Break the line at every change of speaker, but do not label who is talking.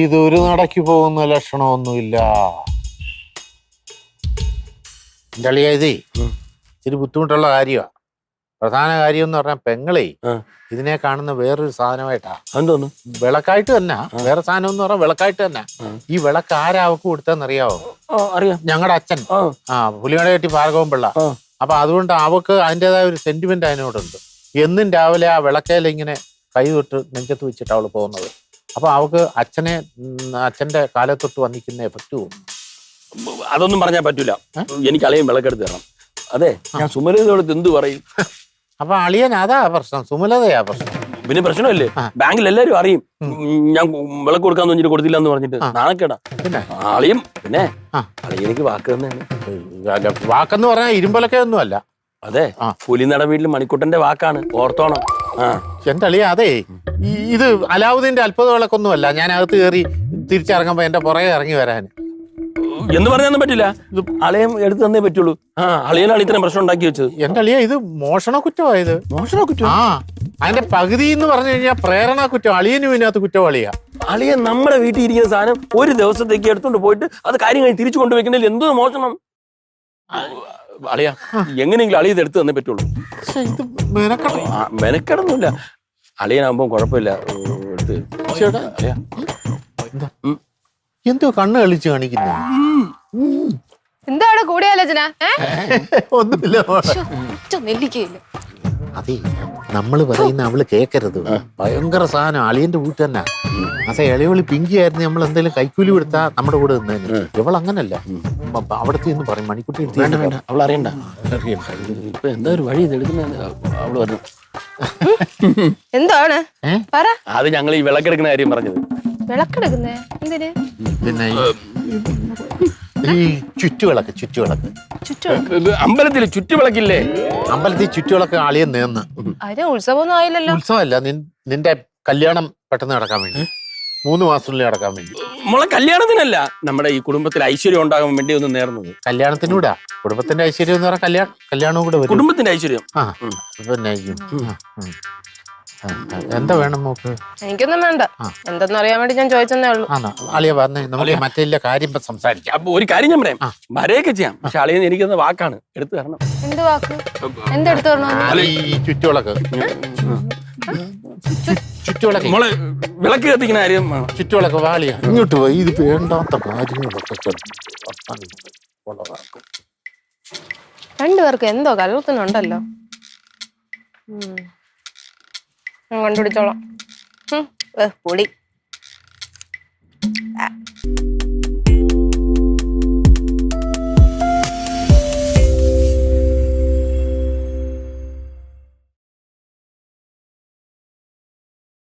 ഇതൊരു നടക്ക് പോകുന്ന ലക്ഷണമൊന്നുമില്ല. എൻ്റെ അളിയ ഇതേ ഇച്ചിരി ബുദ്ധിമുട്ടുള്ള കാര്യമാണ്. പ്രധാന കാര്യം എന്ന് പറഞ്ഞാൽ പെങ്ങളെ ഇതിനെ കാണുന്ന വേറൊരു സാധനമായിട്ടാ.
എന്തോന്നു?
വിളക്കായിട്ട് തന്നെ. വേറെ സാധനം എന്ന് പറഞ്ഞാൽ വിളക്കായിട്ട് തന്നെ. ഈ വിളക്ക് ആരാ അവക്ക് കൊടുത്തതെന്നറിയാവോ?
അറിയാം.
ഞങ്ങളുടെ അച്ഛൻ പുലിമട കെട്ടി ഭാർഗവൻ പിള്ള. അപ്പൊ അതുകൊണ്ട് അവക്ക് അതിൻ്റെതായ ഒരു സെന്റിമെന്റ് അതിനോടുണ്ട്. എന്നും രാവിലെ ആ വിളക്കേൽ ഇങ്ങനെ കൈ തൊട്ട് നെഞ്ചത്ത് വെച്ചിട്ട് അവള് പോകുന്നത്. അപ്പൊ അവക്ക് അച്ഛന്റെ കാലത്തൊട്ട് വന്നിക്കുന്ന എഫക്റ്റ് തോന്നും.
അതൊന്നും പറഞ്ഞാൽ പറ്റൂല. എനിക്ക് അളിയൻ വിളക്കെടുത്ത് തരണം. അതെ, ഞാൻ സുമലതയോട് എന്ത് പറയും?
അപ്പൊ അളിയൻ അതാ പ്രശ്നം, സുമലതയാ പ്രശ്നം.
പിന്നെ പ്രശ്നമല്ലേ, ബാങ്കിൽ എല്ലാരും അറിയും ഞാൻ വിളക്ക് കൊടുക്കാന്ന് പറഞ്ഞിട്ട് കൊടുത്തില്ല എന്ന് പറഞ്ഞിട്ട് നാണക്കേടാ. അളിയും പിന്നെ അളിയനിക്ക് വാക്ക് തന്നെയാണ്.
വാക്കെന്ന് പറഞ്ഞാൽ ഇരുമ്പലൊക്കെ ഒന്നും അല്ല.
അതെ, പുലിനട വീട്ടിൽ മണിക്കുട്ടന്റെ വാക്കാണ്, ഓർത്തോണം.
എന്റെ അളിയ അതെ, ഇത് അലാവുദ്ദീന്റെ അത്ഭുത വിളക്കൊന്നുമല്ല. ഞാൻ അകത്ത് കയറി തിരിച്ചിറങ്ങുമ്പോ എന്റെ പുറകെ ഇറങ്ങി വരാൻ
എന്ന് പറഞ്ഞൊന്നും പറ്റില്ല. ഇത് അളിയൻ എടുത്തു തന്നേ പറ്റുള്ളൂ. അളിയനാണ് ഇത്രയും പ്രശ്നം ഉണ്ടാക്കി വെച്ചത്.
എന്റെ അളിയ ഇത് മോഷണ കുറ്റമായത്.
മോഷണ കുറ്റം?
അതിന്റെ പകുതി എന്ന് പറഞ്ഞു കഴിഞ്ഞാൽ പ്രേരണ കുറ്റം. അളിയനും ഇതിനകത്ത് കുറ്റവാളിയാ.
അളിയൻ നമ്മുടെ വീട്ടിൽ ഇരിക്കുന്ന സാധനം ഒരു ദിവസത്തേക്ക് എടുത്തോണ്ട് പോയിട്ട് അത് കാര്യം കഴിഞ്ഞ് തിരിച്ചു കൊണ്ടുവയ്ക്കുന്നതിൽ എന്തോ മോഷണം. അളിയ എങ്ങനെയെങ്കിലും അളിയത് എടുത്തു തന്നേ പറ്റുള്ളൂ. മെനക്കെടൊന്നുമില്ല, അളിയനാകുമ്പോ കുഴപ്പമില്ല.
എന്തോ കണ്ണ് കളിച്ച് കാണിക്കുന്ന
എന്താണ് കൂടിയാലോചന?
ഒന്നുമില്ല. അതെ, നമ്മള് പറയുന്ന അവള് കേക്കരുത്. ഭയങ്കര സാധനം അളിയന്റെ വീട്ടിൽ തന്നെ. അതെ, ഇളയവളി പിങ്കി ആയിരുന്നു. നമ്മൾ എന്തെങ്കിലും കൈക്കൂലി കൊടുത്താ നമ്മുടെ കൂടെ നിന്നേന്. ഇവൾ അങ്ങനല്ല. അവിടത്തെ എന്ന് പറയും മണിക്കുട്ടി
അവൾ അറിയണ്ട. ഇപ്പൊ എന്താ ഒരു വഴി എടുക്കുന്ന അവള് പറഞ്ഞു.
എന്താണ് പറ.
അത് ഞങ്ങൾ ഈ വിളക്കെടുക്കുന്ന കാര്യം പറഞ്ഞത്.
വിളക്കെടുക്കുന്നേ എന്തിന്?
പിന്നെ ഈ ചുറ്റുവിളക്ക്
അമ്പലത്തിൽ ചുറ്റുവിളക്കില്ലേ?
അമ്പലത്തിൽ ചുറ്റുവിളക്ക് അളിയൻ നേർന്ന്.
അതിന് ഉത്സവമൊന്നും ആയില്ലല്ലോ.
ഉത്സവമല്ല, നിന്റെ കല്യാണം പെട്ടെന്ന് നടക്കാൻ വേണ്ടി, 3 മാസത്തിനുള്ളിൽ നടക്കാൻ വേണ്ടി.
മോളെ കല്യാണത്തിനല്ല, നമ്മുടെ ഈ കുടുംബത്തിൽ ഐശ്വര്യം ഉണ്ടാകാൻ വേണ്ടി ഒന്ന് നേർന്നത്.
കല്യാണത്തിനൂടാ. കുടുംബത്തിന്റെ ഐശ്വര്യം എന്ന് പറഞ്ഞാൽ കല്യാണവും കൂടെ വരും.
കുടുംബത്തിന്റെ ഐശ്വര്യം.
പിന്നെ എന്താ വേണം നോക്ക്?
എനിക്കൊന്നും വേണ്ട. എന്തെന്ന് അറിയാൻ വേണ്ടി ഞാൻ ചോദിച്ചെന്നേ ഉള്ളൂ.
അളിയ പറഞ്ഞേ, നമുക്ക് മറ്റേ കാര്യം സംസാരിക്കാം.
അപ്പൊ ഒരു കാര്യം ഞാൻ പറയാം, വരെയൊക്കെ ചെയ്യാം. പക്ഷെ അളിയൻ എനിക്കൊന്ന് വാക്കാണ്, എടുത്തു തരണം.
എന്ത് വാക്ക്? എന്തെടുത്തു തരണം?
ഈ ചുറ്റുവിളക്ക്. ചുറ്റുവിളക്ക്
മോളെ വിളക്ക് കത്തിക്കുന്ന കാര്യം.
ചുറ്റുവിളക്ക് വാളിയ ഇങ്ങോട്ട് പോയി. ഇത് വേണ്ടാത്ത കാര്യങ്ങളൊക്കെ
രണ്ടുപേർക്ക് എന്തോ കലർത്തുന്നുണ്ടല്ലോ. കണ്ടുപിടിച്ചോളാം. പൊടി